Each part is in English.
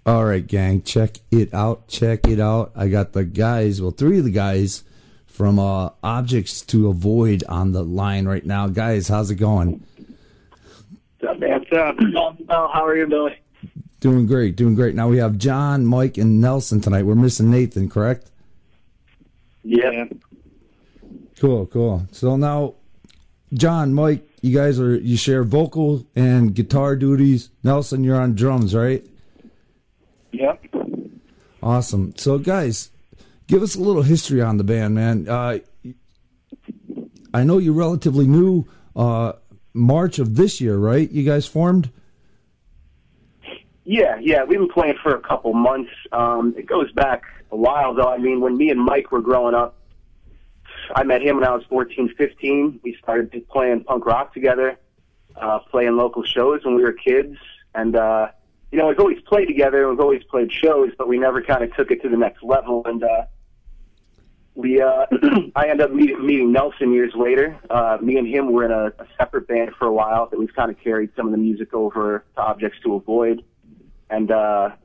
All right, gang, check it out. Check it out. I got the guys, well, three of the guys from Objects to Avoid on the line right now. Guys, how's it going? What's up, man? What's up? How are you, Billy? Doing great, doing great. Now we have John, Mike, and Nelson tonight. We're missing Nathan, correct? Yeah. Cool, cool. So now, John, Mike, you share vocal and guitar duties. Nelson, you're on drums, right? Yep. Awesome. So, guys, give us a little history on the band, man. I know you're relatively new. March of this year, right? You guys formed? Yeah. We've been playing for a couple months. It goes back a while, though. I mean, when me and Mike were growing up, I met him when I was 14, 15. We started playing punk rock together, playing local shows when we were kids. And, we've always played together. We've always played shows, but we never kind of took it to the next level. And I ended up meeting Nelson years later. Me and him were in a separate band for a while that we've kind of carried some of the music over to Objects to Avoid. And,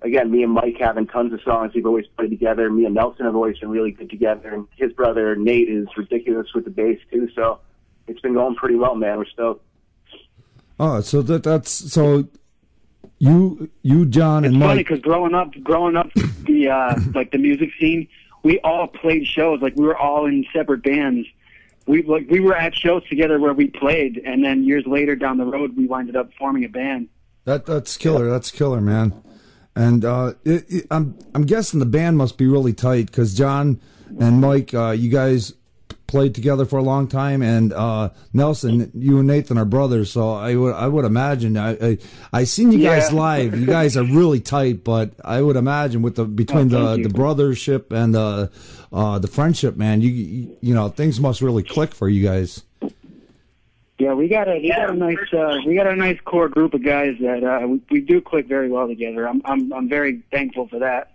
again, me and Mike having tons of songs. We've always played together. Me and Nelson have always been really good together. And his brother, Nate, is ridiculous with the bass, too. So it's been going pretty well, man. We're stoked. Oh, so so you, John, and Mike. It's Mike. funny because growing up, the music scene, we all played shows. Like, we were all in separate bands. We were at shows together where we played, and then years later down the road, we winded up forming a band. That's killer. That's killer, man. And I'm guessing the band must be really tight because John and Mike, you guys played together for a long time, and Nelson, you and Nathan are brothers. So I would imagine I seen you guys live. You guys are really tight, but I would imagine between the brothership and the friendship, man, you know things must really click for you guys. Yeah, we got a nice core group of guys that we do click very well together. I'm very thankful for that.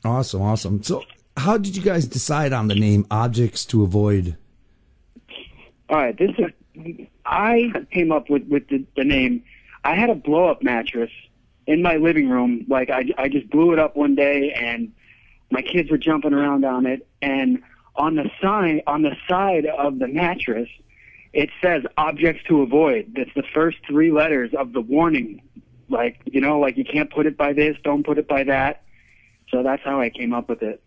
Awesome. So, how did you guys decide on the name Objects to Avoid? All right, I came up with the name. I had a blow-up mattress in my living room. Like I just blew it up one day, and my kids were jumping around on it. And on the side of the mattress, it says Objects to Avoid. That's the first three letters of the warning. Like, you can't put it by this, don't put it by that. So that's how I came up with it.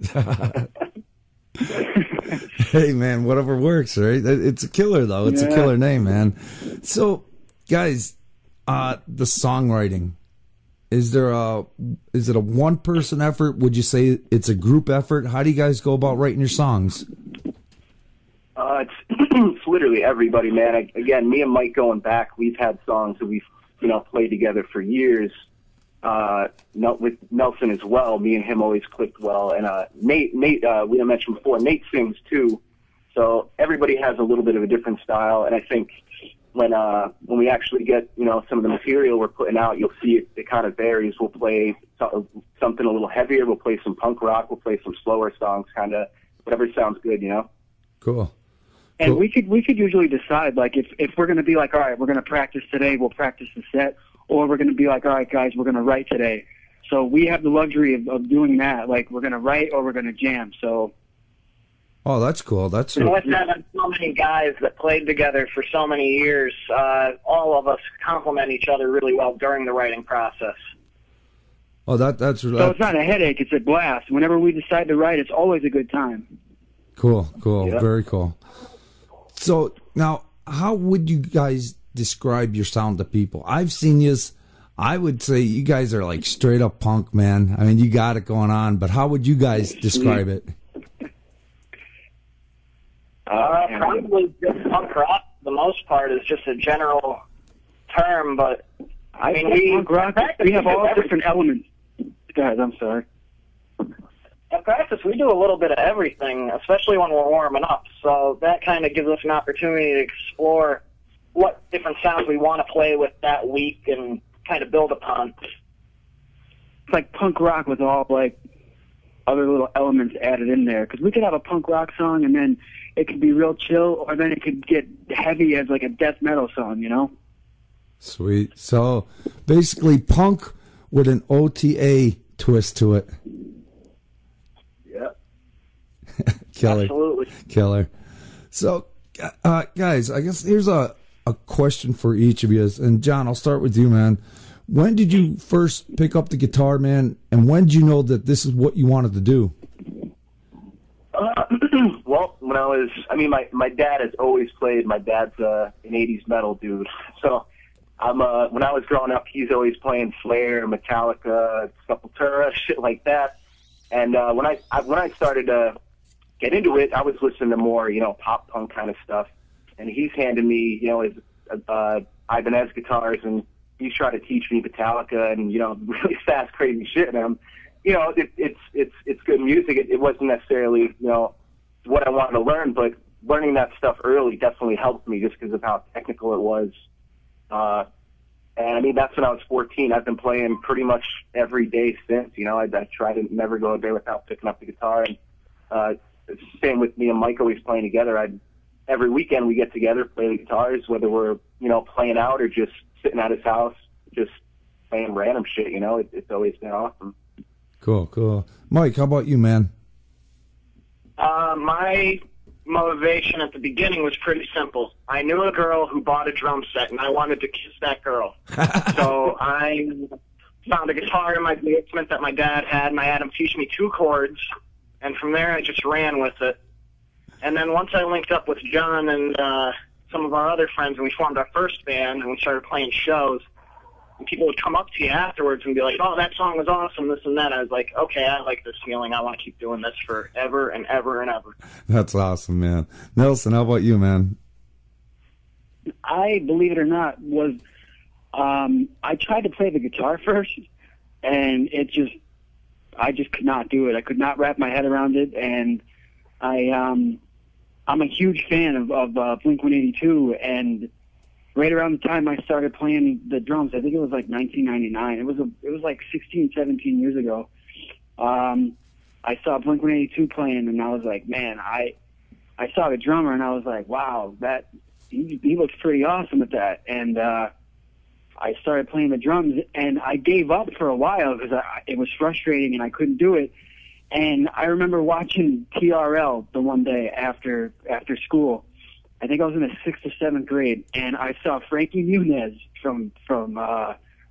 Hey, man, whatever works, right? It's a killer, though. It's a killer name, man. So, guys, the songwriting, is it a one-person effort? Would you say it's a group effort? How do you guys go about writing your songs? It's literally everybody, man. Again, me and Mike going back, we've had songs that we've, played together for years. With Nelson as well, me and him always clicked well. And Nate, we had mentioned before, Nate sings too. So everybody has a little bit of a different style. And I think when we actually get, some of the material we're putting out, you'll see it kind of varies. We'll play something a little heavier. We'll play some punk rock. We'll play some slower songs, kind of whatever sounds good, Cool. And we could usually decide, like, if we're going to be like, all right, we're going to practice today, we'll practice the set, or we're going to be like, all right, guys, we're going to write today. So we have the luxury of doing that. Like, we're going to write or we're going to jam. So. Oh, that's cool. That's with having so many guys that played together for so many years, all of us complement each other really well during the writing process. Oh, that's so it's not a headache; it's a blast. Whenever we decide to write, it's always a good time. Cool, Yep. Very cool. So now, how would you guys describe your sound to people? I've seen yous. I would say you guys are like straight up punk, man. I mean, you got it going on. But how would you guys describe it? Probably just punk rock. For the most part is just a general term, but I mean, punk rock. We have all different elements. Guys, I'm sorry. In practice, we do a little bit of everything, especially when we're warming up. So that kind of gives us an opportunity to explore what different sounds we want to play with that week and kind of build upon. It's like punk rock with all, like, other little elements added in there. Because we could have a punk rock song, and then it could be real chill, or then it could get heavy as, like, a death metal song, Sweet. So, basically, punk with an OTA twist to it. Yeah. Killer. Absolutely. Killer. So, guys, I guess here's a question for each of you. And John, I'll start with you, man. When did you first pick up the guitar, man? And when did you know that this is what you wanted to do? Well, when my dad has always played. My dad's an 80s metal dude. So when I was growing up, he's always playing Slayer, Metallica, Sepultura, shit like that. And when I started to get into it, I was listening to more, pop punk kind of stuff. And he's handed me, his Ibanez guitars, and he's trying to teach me Metallica and, really fast, crazy shit. And it's good music. It wasn't necessarily, what I wanted to learn, but learning that stuff early definitely helped me just because of how technical it was. And that's when I was 14. I've been playing pretty much every day since. I try to never go a day without picking up the guitar. And same with me and Mike always playing together. Every weekend we get together, play the guitars, whether we're playing out or just sitting at his house, just playing random shit. It's always been awesome. Cool. Mike, how about you, man? My motivation at the beginning was pretty simple. I knew a girl who bought a drum set, and I wanted to kiss that girl. So I found a guitar in my basement that my dad had, and I had him teach me 2 chords, and from there I just ran with it. And then once I linked up with John and some of our other friends, and we formed our first band, and we started playing shows, and people would come up to you afterwards and be like, oh, that song was awesome, this and that. I was like, okay, I like this feeling. I want to keep doing this forever and ever and ever. That's awesome, man. Nelson, how about you, man? I, believe it or not, I tried to play the guitar first, and I just could not do it. I could not wrap my head around it, and I'm a huge fan of Blink-182, and right around the time I started playing the drums, I think it was like 1999. It was like 16, 17 years ago. I saw Blink-182 playing, and I was like, man, I saw the drummer, and I was like, wow, he looks pretty awesome at that. And I started playing the drums, and I gave up for a while because it was frustrating, and I couldn't do it. And I remember watching TRL the one day after school. I think I was in the 6th or 7th grade, and I saw Frankie Muniz from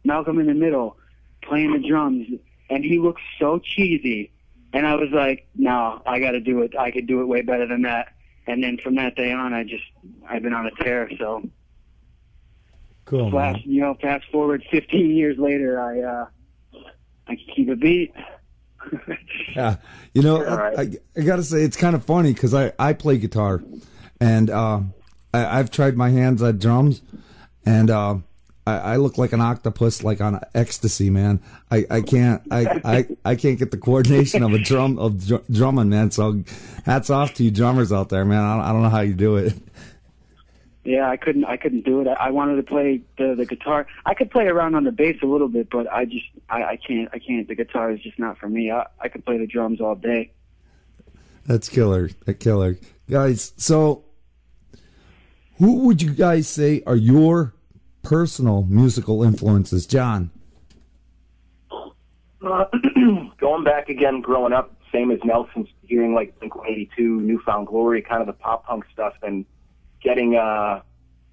Malcolm in the Middle playing the drums, and he looked so cheesy. And I was like, no, I got to do it. I could do it way better than that. And then from that day on, I've been on a tear. So, cool. Fast forward 15 years later, I can keep a beat. Yeah, I got to say it's kind of funny because I play guitar, and I've tried my hands at drums, and I look like an octopus, like on ecstasy, man. I can't get the coordination of drumming, man. So hats off to you drummers out there, man. I don't know how you do it. Yeah, I couldn't do it. I wanted to play the guitar. I could play around on the bass a little bit, but I can't. The guitar is just not for me. I could play the drums all day. That's killer. Guys, so who would you guys say are your personal musical influences? John? Going back again, growing up, same as Nelson's, hearing like Blink-182, Newfound Glory, kind of the pop punk stuff, and getting, I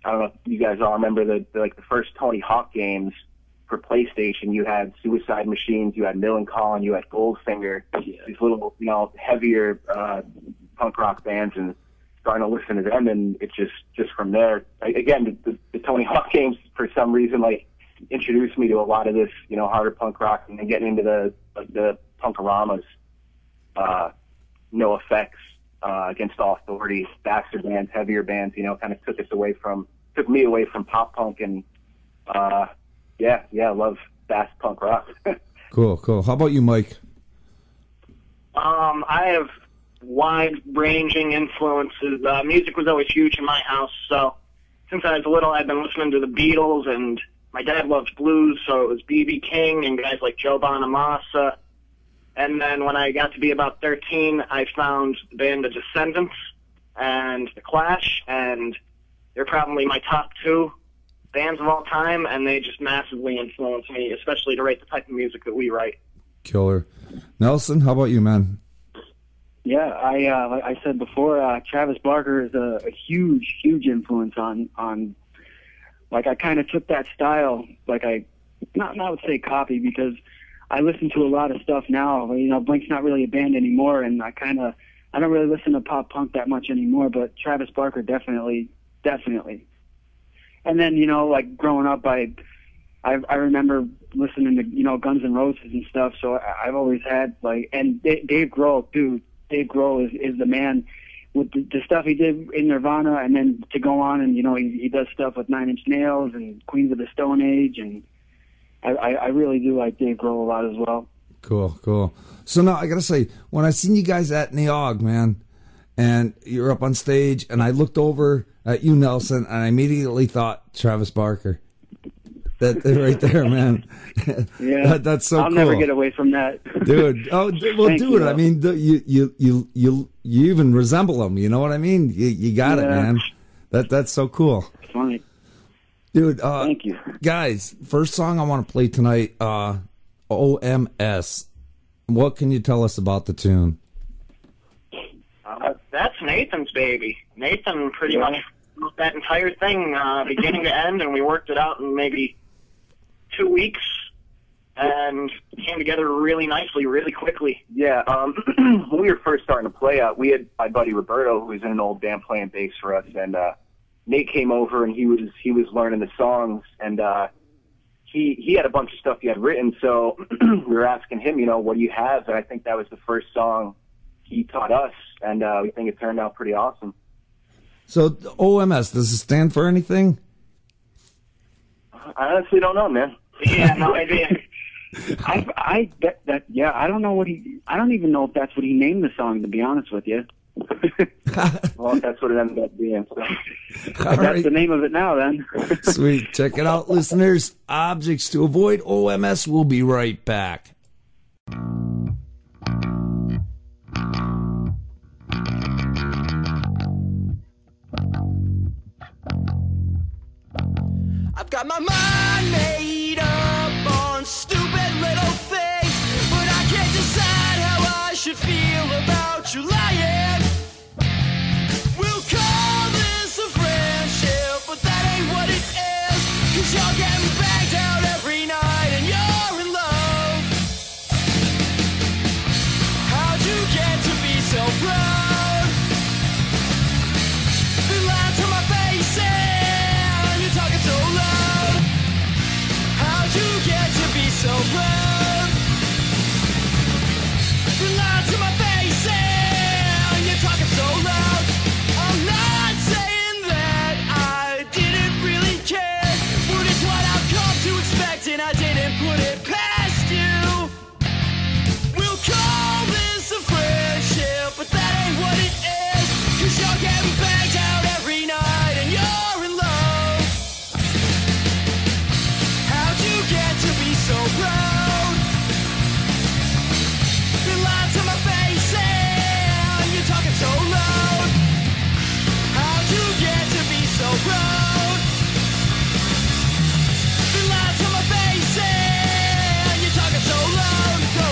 don't know if you guys all remember the first Tony Hawk games for PlayStation. You had Suicide Machines, you had Millencolin, you had Goldfinger, these little, heavier punk rock bands, and starting to listen to them, and it just from there, again, the Tony Hawk games, for some reason, introduced me to a lot of this, harder punk rock, and then getting into the Punkaramas, No Effects, Against All Authority, Bastard bands, heavier bands, kind of took me away from pop punk, and I love fast punk rock. Cool. How about you, Mike? I have wide-ranging influences. Music was always huge in my house, so since I was little, I've been listening to the Beatles, and my dad loves blues, so it was B.B. King and guys like Joe Bonamassa. And then when I got to be about 13, I found the band The Descendants and The Clash, and they're probably my top 2 bands of all time, and they just massively influenced me, especially to write the type of music that we write. Killer. Nelson, how about you, man? Yeah, like I said before, Travis Barker is a huge influence on. Like, I kind of took that style, like I not would say copy, because I listen to a lot of stuff now. You know, Blink's not really a band anymore, and I don't really listen to pop punk that much anymore. But Travis Barker definitely. And then, you know, like growing up, I remember listening to, you know, Guns N' Roses and stuff. So I've always had like, and Dave Grohl, dude. Dave Grohl is the man with the stuff he did in Nirvana, and then to go on and, you know, he does stuff with Nine Inch Nails and Queens of the Stone Age, and I really do like Dave Grohl a lot as well. Cool. So now I gotta say, when I seen you guys at Neog, man, and you're up on stage, and I looked over at you, Nelson, and I immediately thought Travis Barker. That right there, man. Yeah, that's so I'll cool. never get away from that, dude. Oh, well, dude. You. I mean, you even resemble him. You know what I mean? You got it, man. That's so cool. It's funny, dude. Thank you, guys. First song I want to play tonight. OMS. What can you tell us about the tune? That's Nathan's baby. Nathan pretty much wrote that entire thing, beginning to end, and we worked it out in maybe 2 weeks, and came together really nicely, really quickly. Yeah, when we were first starting to play out, we had my buddy Roberto, who was in an old band playing bass for us, and Nate came over and he was learning the songs, and he had a bunch of stuff he had written, so we were asking him, you know, what do you have? And I think that was the first song he taught us, and we think it turned out pretty awesome. So OMS, does it stand for anything? I honestly don't know, man. Yeah, no idea. I don't know I don't even know if that's what he named the song, to be honest with you. Well, that's what it ended up being. So. That's the name of it now, then. Sweet. Check it out, listeners. Objects to Avoid, OMS. We'll be right back. I've got my mind made up on stupid little things, but I can't decide how I should feel about you lying. We'll call this a friendship, but that ain't what it is, 'cause you're getting banged out every night and you're in love. How'd you get to be so proud? You lied to my face and you're talking so loud. How'd you get to be so proud? You lied to my face and you're talking so loud. I'm not saying that I didn't really care, but it's what I've come to expect and I didn't put it past you. We'll call this a friendship, but that ain't what it is, 'cause you're getting banged out every night and you're in love. How'd you get to be so proud? You lied to my face and you're talking so loud. How'd you get to be so proud? You lied to my face and you're talking so loud. Go.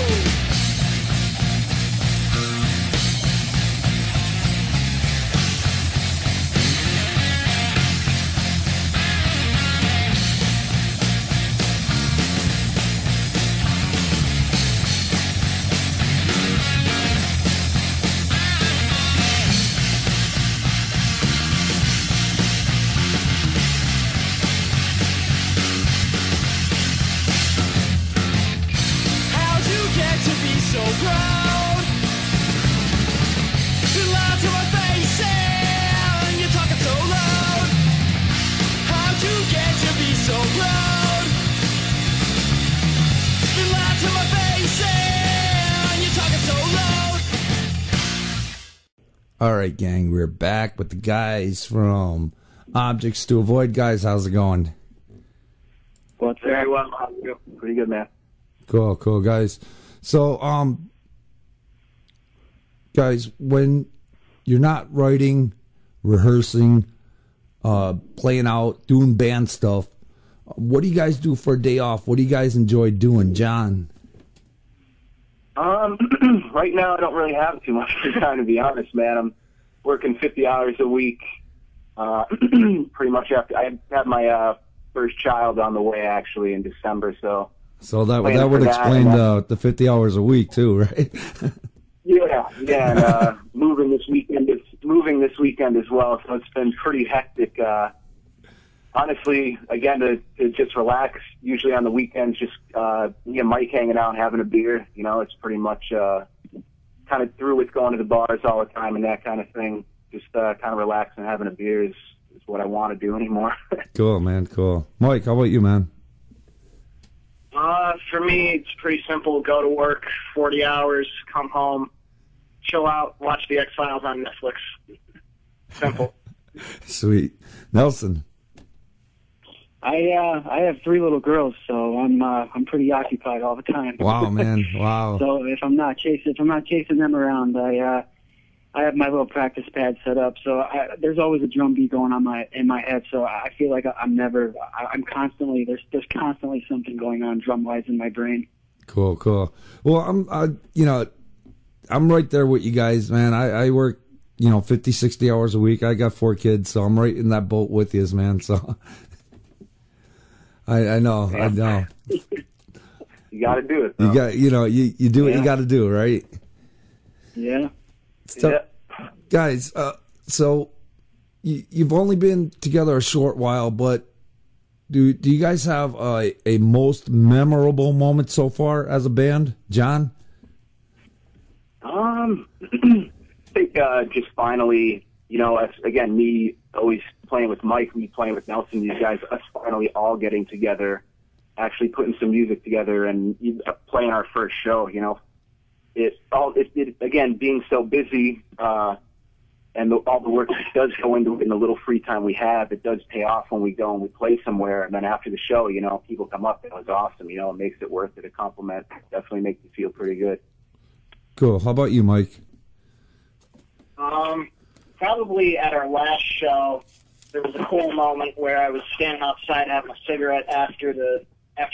How'd you get to be so proud? You lied to my face and you're talking so loud. How'd you get to be so proud? You lied to my face and you're talking so loud. All right, gang, we're back with the guys from Objects to Avoid. Guys, how's it going? What's Very that? well. Pretty good, man. Cool, guys. So, guys, when you're not writing, rehearsing, playing out, doing band stuff, what do you guys do for a day off? What do you guys enjoy doing, John? Right now I don't really have too much free time, to be honest, man. I'm working 50 hours a week. Pretty much after I have my first child on the way actually in December, so that would explain the 50 hours a week too, right? yeah, and moving this weekend as well, so it's been pretty hectic. Honestly, again, to just relax. Usually on the weekends, just me and Mike hanging out and having a beer. You know, it's pretty much kind of through with going to the bars all the time and that kind of thing. Just kind of relaxing and having a beer is what I want to do anymore. Cool, man, cool. Mike, how about you, man? For me, it's pretty simple. Go to work, 40 hours, come home, chill out, watch the X-Files on Netflix. Simple. Sweet. Nelson? I have 3 little girls, so I'm pretty occupied all the time. Wow, man! Wow. So if I'm not chasing them around, I have my little practice pad set up. So there's always a drum beat going on in my head. So I feel like I'm constantly there's constantly something going on drum wise in my brain. Cool. Well, I'm right there with you guys, man. I work 50, 60 hours a week. I got 4 kids, so I'm right in that boat with you, man. So. I know. You got to do it, though. You do what you got to do, right? Yeah. Guys, so you've only been together a short while, but do you guys have a most memorable moment so far as a band, John? I think just finally, again, me always playing with Mike, me playing with Nelson, you guys, us finally all getting together, actually putting some music together and playing our first show, It again, being so busy, and all the work that does go into it in the little free time we have, it does pay off when we go and we play somewhere. And then after the show, people come up, that was awesome. It makes it worth it. A compliment definitely makes you feel pretty good. Cool. How about you, Mike? Probably at our last show, there was a cool moment where I was standing outside having a cigarette after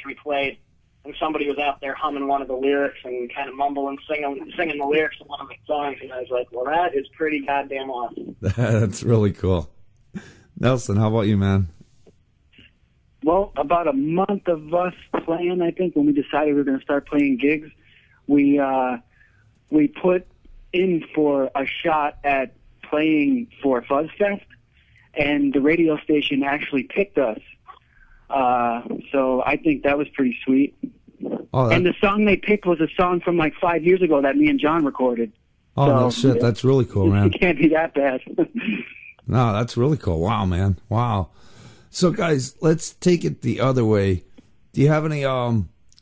we played, and somebody was out there humming one of the lyrics and kind of mumbling, singing the lyrics of one of my songs, and I was like, well, that is pretty goddamn awesome. That's really cool. Nelson, how about you, man? Well, about a month of us playing, I think, when we decided we were going to start playing gigs, we put in for a shot at playing for Fuzzfest, and the radio station actually picked us. So I think that was pretty sweet. Oh, and the song they picked was a song from like 5 years ago that me and John recorded. Oh, no shit. That's really cool, man. It can't be that bad. No, that's really cool. Wow, man. Wow. So, guys, let's take it the other way. Do you have any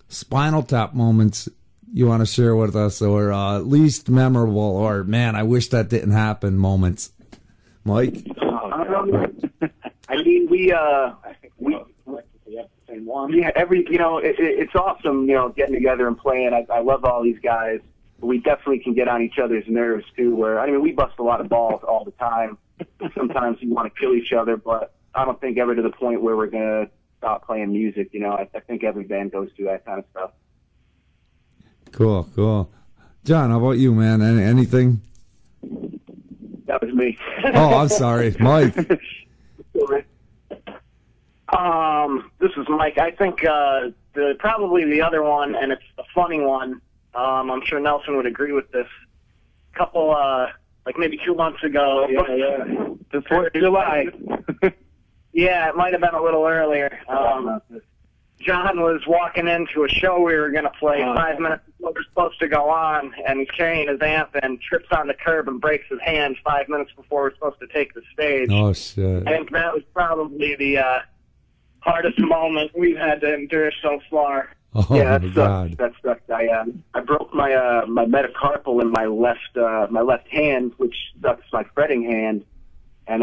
Spinal Tap moments you want to share with us, or least memorable, or, man, I wish that didn't happen moments? Mike? I mean, it's awesome, getting together and playing. I love all these guys. But we definitely can get on each other's nerves, too, we bust a lot of balls all the time. Sometimes we want to kill each other, but I don't think ever to the point where we're going to stop playing music. I think every band goes through that kind of stuff. Cool. John, how about you, man? Anything? That was me. Oh, I'm sorry. Mike. This is Mike. I think probably the other one, and it's a funny one. I'm sure Nelson would agree with this. Couple, maybe 2 months ago. Yeah. Before July. Yeah, it might have been a little earlier. John was walking into a show we were going to play 5 minutes before we were supposed to go on, and he's carrying his amp and trips on the curb and breaks his hand 5 minutes before we're supposed to take the stage. Oh, shit. I think that was probably the hardest moment we've had to endure so far. Oh, yeah, my God. That sucked. I broke my metacarpal in my left hand, which sucks my fretting hand, and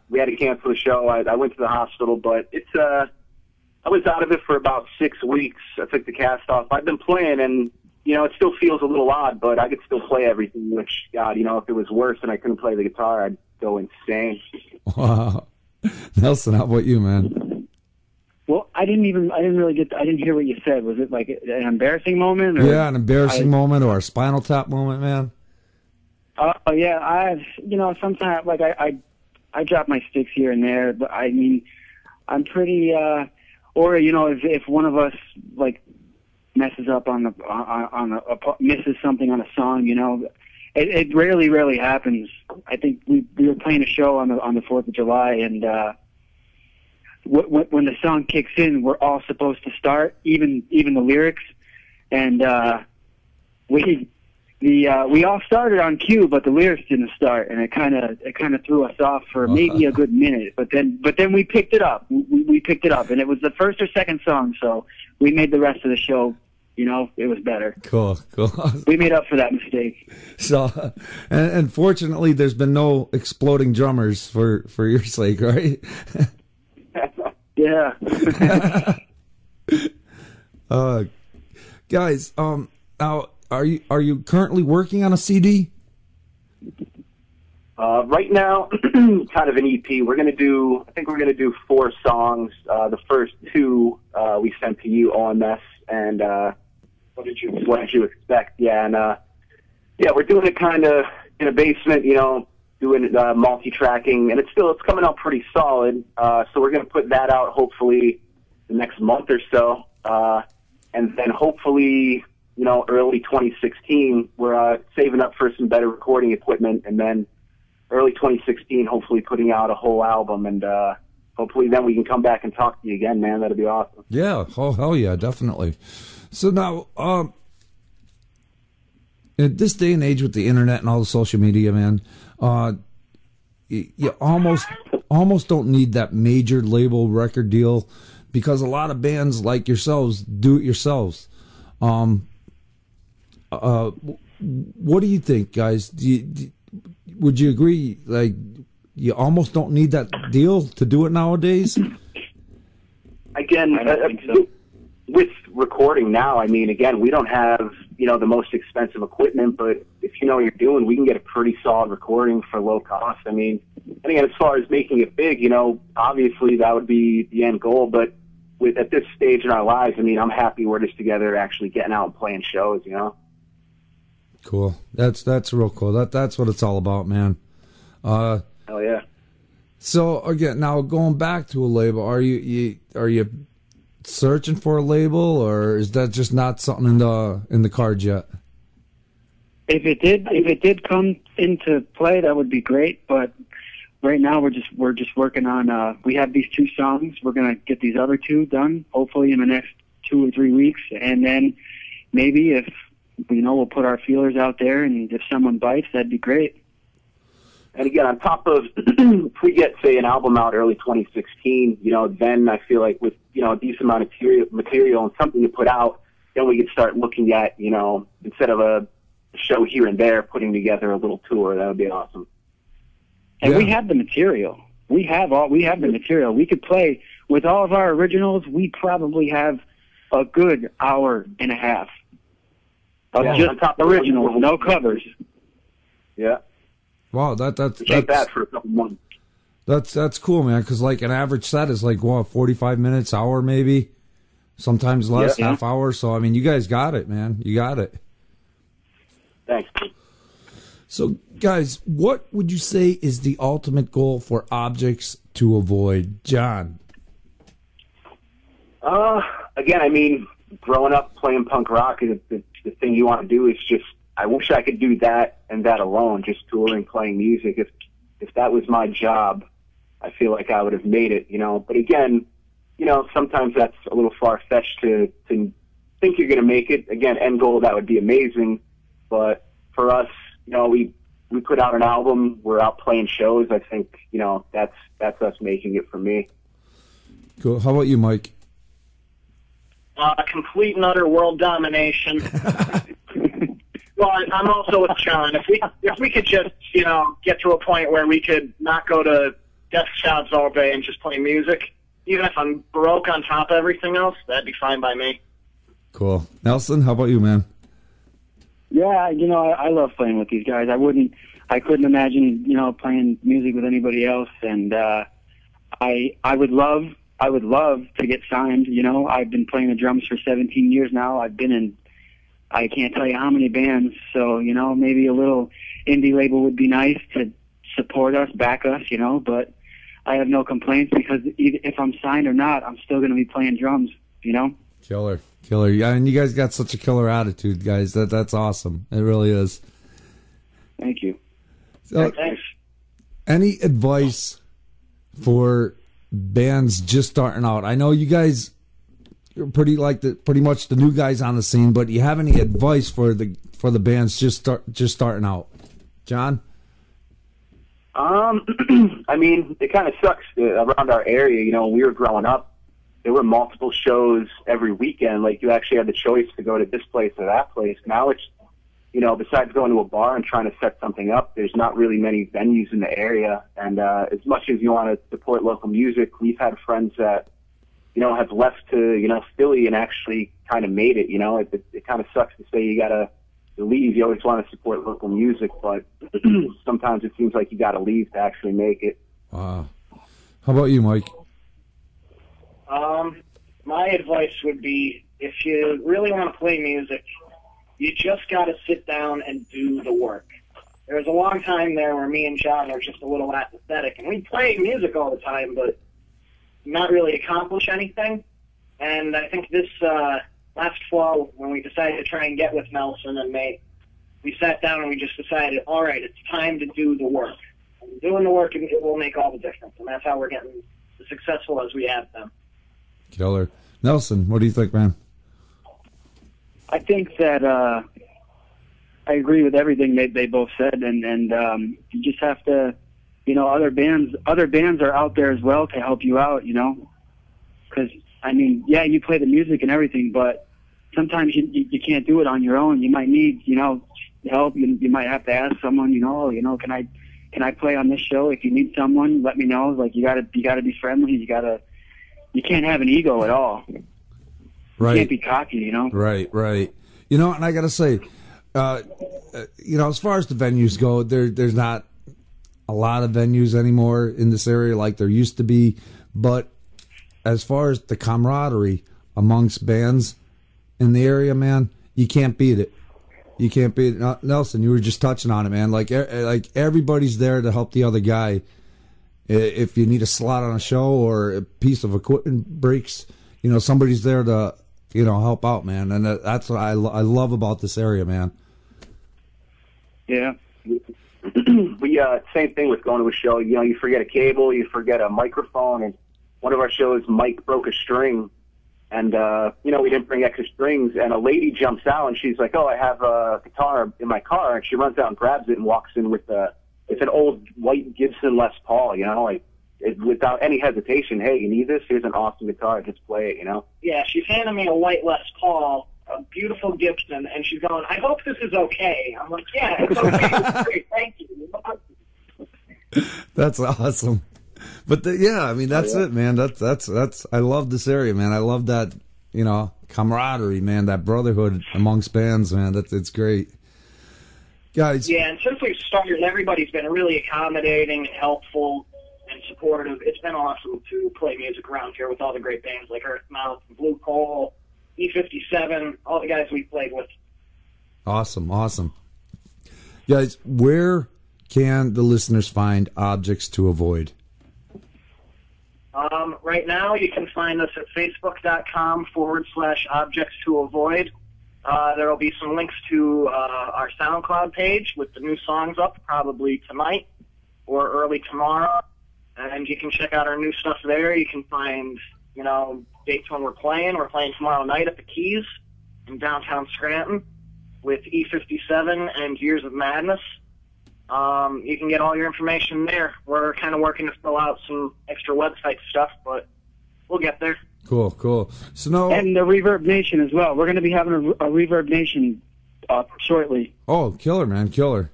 we had to cancel the show. I went to the hospital, but I was out of it for about 6 weeks. I took the cast off. I've been playing, and it still feels a little odd, but I could still play everything. Which, God, if it was worse and I couldn't play the guitar, I'd go insane. Wow, Nelson, how about you, man? Well, I didn't really I didn't hear what you said. Was it like an embarrassing moment? Or Yeah, an embarrassing moment or a Spinal Tap moment, man. Oh yeah, sometimes like I drop my sticks here and there, but I mean, I'm pretty, or if one of us like messes up misses something on a song, it rarely happens. I think we were playing a show on the 4th of July, and when the song kicks in, we're all supposed to start, even the lyrics, and we all started on cue, but the lyrics didn't start, and it kind of threw us off for maybe a good minute. But then we picked it up. We picked it up, and it was the first or second song, so we made the rest of the show. It was better. Cool. We made up for that mistake. So, and fortunately, there's been no exploding drummers for your sake, right? Yeah. Guys, now. Are you currently working on a CD? Right now, kind of an EP. I think we're gonna do 4 songs. The first 2 we sent to you, OMS, and what did you expect? Yeah, and we're doing it kind of in a basement, doing multi-tracking, and it's coming out pretty solid. So we're gonna put that out hopefully the next month or so, and then hopefully, early 2016, we're saving up for some better recording equipment, and then early 2016, hopefully putting out a whole album, and hopefully then we can come back and talk to you again, man. That'd be awesome. Yeah, oh hell yeah, definitely. So now, in this day and age with the internet and all the social media, man, you almost don't need that major label record deal, because a lot of bands like yourselves do it yourselves. What do you think, guys? Would you agree? Like, you almost don't need that deal to do it nowadays. Again, I don't think so. With recording now, I mean, again, we don't have the most expensive equipment, but if you know what you're doing, we can get a pretty solid recording for low cost. I mean, and again, as far as making it big, obviously that would be the end goal, but at this stage in our lives, I mean, I'm happy we're just together, actually getting out and playing shows. Cool. That's real cool. That's what it's all about, man. Hell yeah. So again, now going back to a label, are you searching for a label, or is that just not something in the cards yet? If it did come into play, that would be great. But right now, we're just working on. We have these 2 songs. We're gonna get these other 2 done, hopefully in the next 2 or 3 weeks, and then maybe if we'll put our feelers out there, and if someone bites, that'd be great. And again, on top of, if we get, say, an album out early 2016, then I feel like with, a decent amount of material and something to put out, then we could start looking at, instead of a show here and there, putting together a little tour. That would be awesome. And we have the material. We have the material. We could play with all of our originals. We probably have a good hour and a half of just originals, no covers. Yeah. Wow, that's that for a couple months. That's cool, man. Because like an average set is like 45 minutes, hour maybe, sometimes less, half hour. So I mean, you guys got it, man. You got it. Thanks. So, guys, what would you say is the ultimate goal for Objects to Avoid, John? Again, I mean, growing up playing punk rock, the thing you want to do is just, I wish I could do that and that alone, just touring, playing music. If that was my job, I feel like I would have made it, But again, sometimes that's a little far-fetched to think you're going to make it. Again, end goal, that would be amazing. But for us, we put out an album, we're out playing shows. I think, that's us making it for me. Cool. How about you, Mike? Complete and utter world domination. Well, I'm also with John. If we could just, get to a point where we could not go to death shops all day and just play music, even if I'm broke on top of everything else, that'd be fine by me. Cool. Nelson, how about you, man? Yeah, I love playing with these guys. I couldn't imagine, playing music with anybody else. And I would love I would love to get signed. You know, I've been playing the drums for 17 years now. I've been in, I can't tell you how many bands. So, you know, maybe a little indie label would be nice to support us, back us, you know, but I have no complaints because if I'm signed or not, I'm still going to be playing drums, you know? Killer. Yeah, and you guys got such a killer attitude, guys. That's awesome. It really is. Thank you. So, Thanks. any advice for bands just starting out? I know you guys are pretty much the new guys on the scene, but do you have any advice for the bands just starting out? John? I mean, it kind of sucks around our area. You know, when we were growing up, there were multiple shows every weekend. Like, you actually had the choice to go to this place or that place. Now it's, you know, besides going to a bar and trying to set something up, there's not really many venues in the area. And as much as you want to support local music, we've had friends that, you know, have left to, you know, Philly and actually kind of made it. You know, it kind of sucks to say you got to leave. You always want to support local music, but sometimes it seems like you got to leave to actually make it. Wow. How about you, Mike? My advice would be, if you really want to play music, you just got to sit down and do the work. There was a long time there where me and John were just a little apathetic, and we played music all the time, but not really accomplish anything. And I think this last fall, when we decided to try and get with Nelson and May, we sat down and we just decided, all right, it's time to do the work. And doing the work, it will make all the difference, and that's how we're getting as successful as we have been. Killer. Nelson, what do you think, man? I think that I agree with everything they both said, and you just have to, you know, other bands are out there as well to help you out, you know, because I mean, yeah, you play the music and everything, but sometimes you can't do it on your own. You might need, you know, help. You might have to ask someone, you know, can I play on this show? If you need someone, let me know. Like, you gotta be friendly. You can't have an ego at all. Right. You can't be cocky, you know? Right. You know, and I got to say, you know, as far as the venues go, there's not a lot of venues anymore in this area like there used to be. But as far as the camaraderie amongst bands in the area, man, you can't beat it. You can't beat it. Nelson, you were just touching on it, man. Like everybody's there to help the other guy. If you need a slot on a show or a piece of equipment breaks, you know, somebody's there to, you know, help out, man. And that's what I love about this area, man. Yeah. We same thing with going to a show. You know, you forget a cable, you forget a microphone, and one of our shows, Mike broke a string, and you know, we didn't bring extra strings, and a lady jumps out and she's like, "Oh, I have a guitar in my car," and she runs out and grabs it and walks in with it's an old white Gibson Les Paul, you know, like without any hesitation. Hey, you need this? Here's an awesome guitar. Just play it, you know. Yeah, she's handing me a white Les Paul, a beautiful Gibson, and she's going, "I hope this is okay." I'm like, "Yeah, it's okay. It's great. Thank you." That's awesome. But yeah, I mean, that's it, man. That's. I love this area, man. I love that, you know, camaraderie, man. That brotherhood amongst bands, man. It's great, guys. Yeah, and since we've started, everybody's been really accommodating, helpful, and supportive. It's been awesome to play music around here with all the great bands like Earthmouth, Blue Coal, E57, all the guys we played with. Awesome. Guys, where can the listeners find Objects to Avoid? Right now, you can find us at facebook.com/objects to avoid. There will be some links to our SoundCloud page with the new songs up probably tonight or early tomorrow. And you can check out our new stuff there. You can find, you know, dates when we're playing. We're playing tomorrow night at the Keys in downtown Scranton with E57 and Years of Madness. You can get all your information there. We're kind of working to fill out some extra website stuff, but we'll get there. Cool. So no, And the Reverb Nation as well. We're going to be having a Reverb Nation up shortly. Oh, killer, man, killer.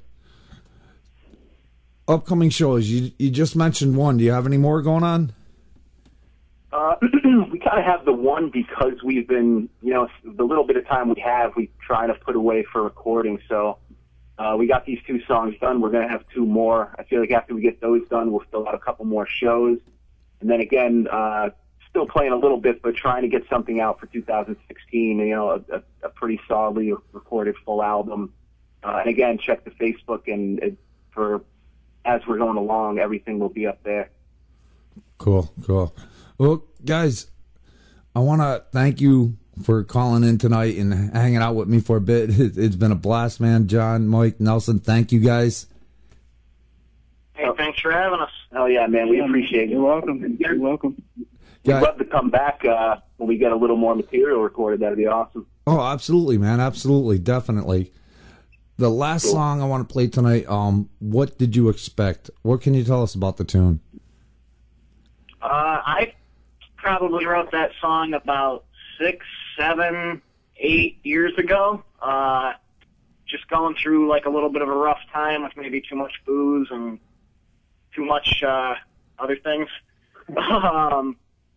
Upcoming shows. You just mentioned one. Do you have any more going on? We kind of have the one because we've been, you know, the little bit of time we have, we try to put away for recording. So we got these 2 songs done. We're going to have 2 more. I feel like after we get those done, we'll fill out a couple more shows. And then again, still playing a little bit, but trying to get something out for 2016. You know, a pretty solidly recorded full album. And again, check the Facebook, and for as we're going along, everything will be up there. Cool. Well, guys, I want to thank you for calling in tonight and hanging out with me for a bit. It's been a blast, man. John, Mike, Nelson, thank you guys. Hey, thanks for having us. Oh yeah, man, we appreciate You're it. welcome. You're welcome. We'd love to come back when we get a little more material recorded. That'd be awesome. Oh, absolutely, man. Absolutely. Definitely. The last song I want to play tonight, What Did You Expect? What can you tell us about the tune? I probably wrote that song about 6, 7, 8 years ago. Just going through like a little bit of a rough time with maybe too much booze and too much other things.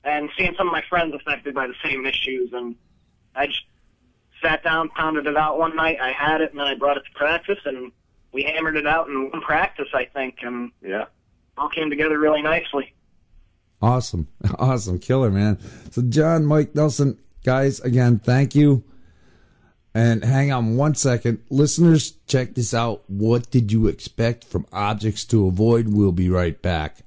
And seeing some of my friends affected by the same issues, and I just sat down, pounded it out one night. I had it, and then I brought it to practice, and we hammered it out in one practice, I think, and all came together really nicely. Awesome. Killer, man. So John, Mike, Nelson, guys, again, thank you. And hang on one second. Listeners, check this out. What did you expect from Objects to Avoid? We'll be right back.